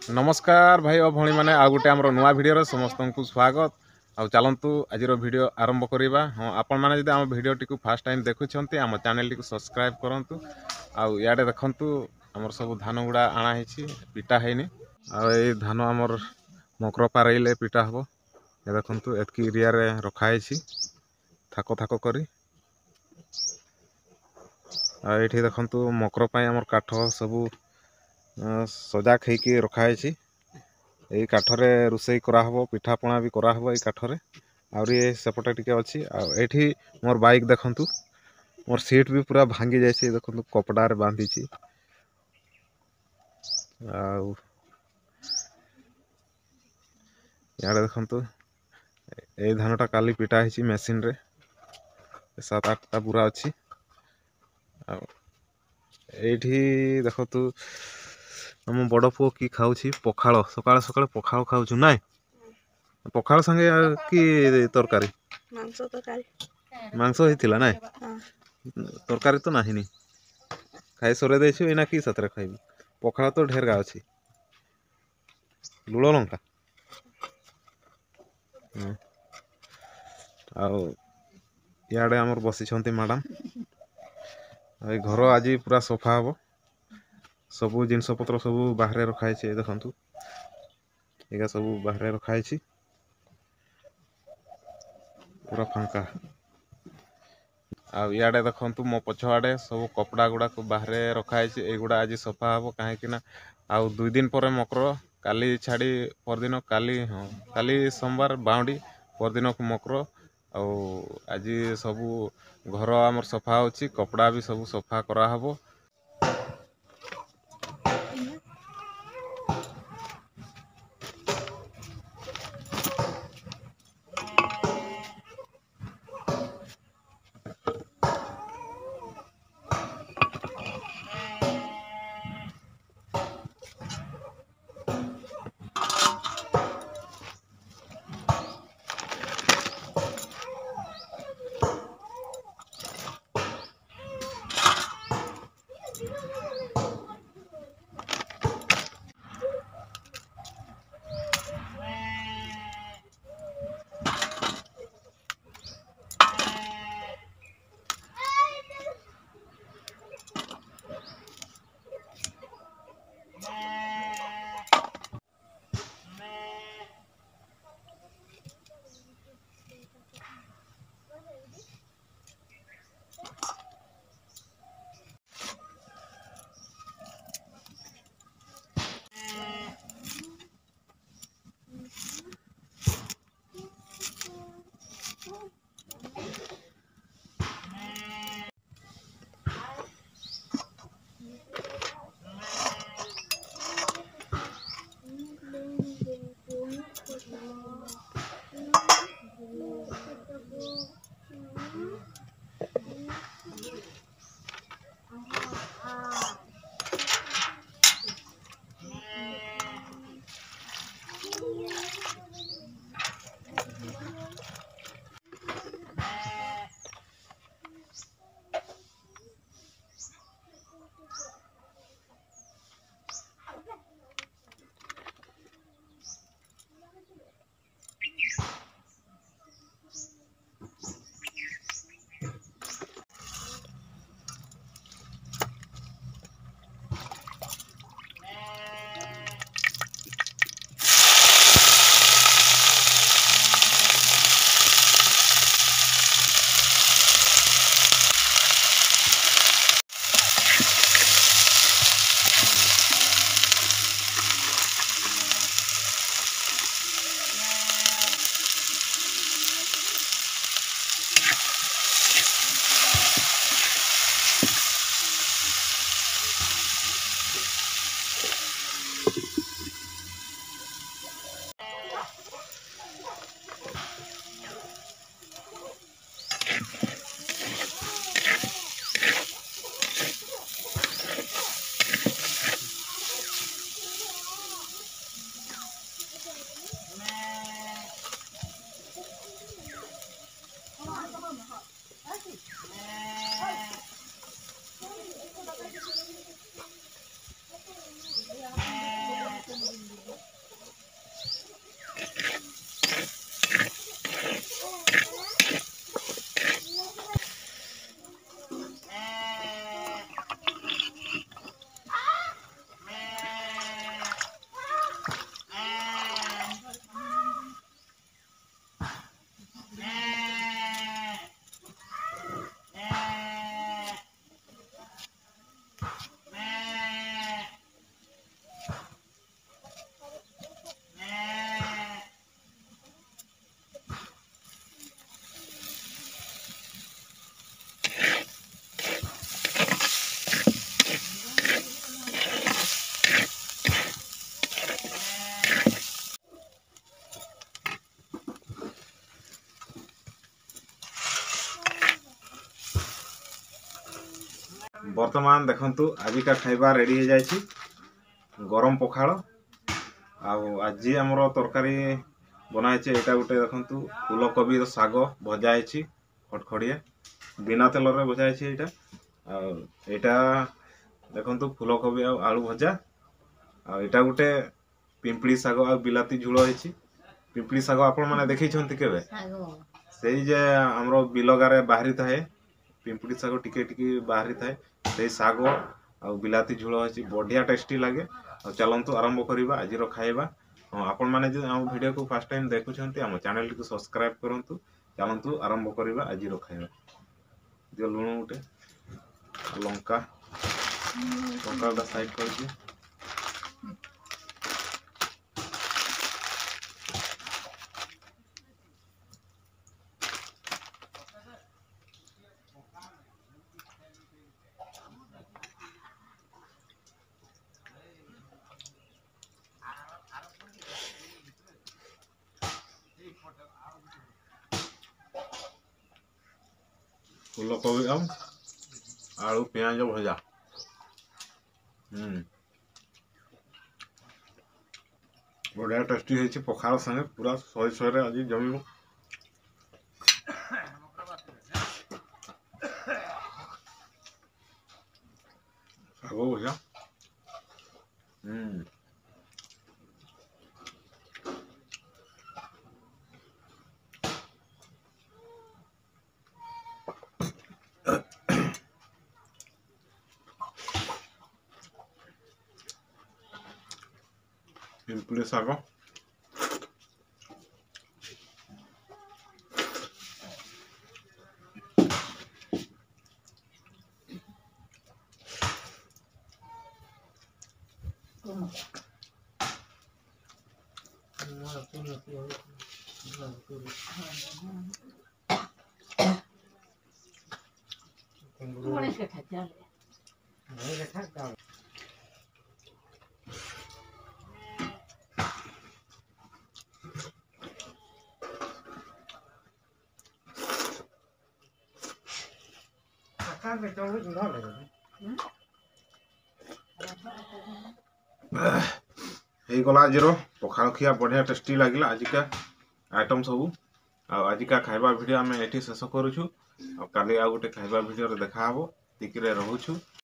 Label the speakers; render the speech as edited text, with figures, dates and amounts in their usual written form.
Speaker 1: नमस्कार भाई और भौणी मैंने आउ गोटे आमर नुआ भिडियो समस्त को स्वागत। आउ चलतु आज भिडियो आरंभ करवा। हाँ आपण मैंने जब आम भिडियो टी फास्ट टाइम देखुंत आम चैनल टी सब्सक्राइब करूँ। आउ इे देखु आमर सब धान गुड़ा आना पिटा है धान आमर मकर पारे पिटा हम। ये देखु एतक एरिया रखाई थाक थाक कर ये देखु मकर आमर काठ सबू सजा खईकी रखाई यही काठरे रोसई कराहब पिठापणा भी कराहब यही काठरे आहरी सेपटे टिके अच्छी आठी मोर बाइक देखु मोर सीट भी पूरा भांगी जाइए देखु कपड़ार बांधी इे देखु ये धानटा काली पिटा ही मेसीन रे 7-8टा पूरा अच्छी एठी देखु आम बड़ पुओ कि खाऊ पखाल सकाल सकाल पखाल खाऊ ना पखाल संगे कि तरकारी मांस होता ना तरकारी तो नहीं खाई सर देना कि सतरे खाई पखाल तो ढेर गा अच्छी लुण लंका आड़े आमर बसी मैडम घर आज पूरा सफा हम सबू जिनस पत्र सब बाहर रखाई देखु ये सब बाहर रखाई पूरा फांका आड़े देखु मो पछ आड़े सब कपड़ा गुड़ा बाहर रखाई एगुड़ा आज सफा हम कहीं आउ 2 दिन पर मकर काली छाड़ी परदिन काली हाँ काली सोमवार बाउंडी परदिन को मकर आज सबू घर आमर सफा होची कपड़ा भी सब सफा कराहब। बर्तमान देखंतु आजिका खाइबा रेडी हो जाइछि गरम पखाल आज आमर तरकारी बनाइछे एटा गोटे देखंतु फूलकोबी साग भजा है खटखड़िया बिना तेल रे भजा है एटा देखंतु फूलकोबी आलू भजा एटा गोटे पिंपड़ी साग आ बिलाती झुल है पिंपड़ी साग आपण माने देखै छथि केबे सेई जे हमरो बिलगारे बाहरी थाए पिंपड़ी साग टिके टिके बाहरी थाए से साग आ बिलाती झुल है बढ़िया टेस्टी लगे चलतु आरंभ करवा आज खाइबा आपण माने जे हम वीडियो को फर्स्ट टाइम देखुछंती हम चैनल को सब्सक्राइब करंतु चलतु आरंभ करवा आज खाइबा जे लुण उठे लंका लंका दा साइड कर दिए फूलकोबी आलू पियाज भजा बढ़िया टेस्टी है पखाल संगे पूरा शहे शहे आज जमी साग भजा पिंपली साग गला आज पखाल खिया बढ़िया टेस्टी लगे आजिका आइटम सबू आजिका खाइबा वीडियो आम ये शेष करुचु काली आ गोटे खाइबा वीडियो देखा हबो तिकरे रहूछु।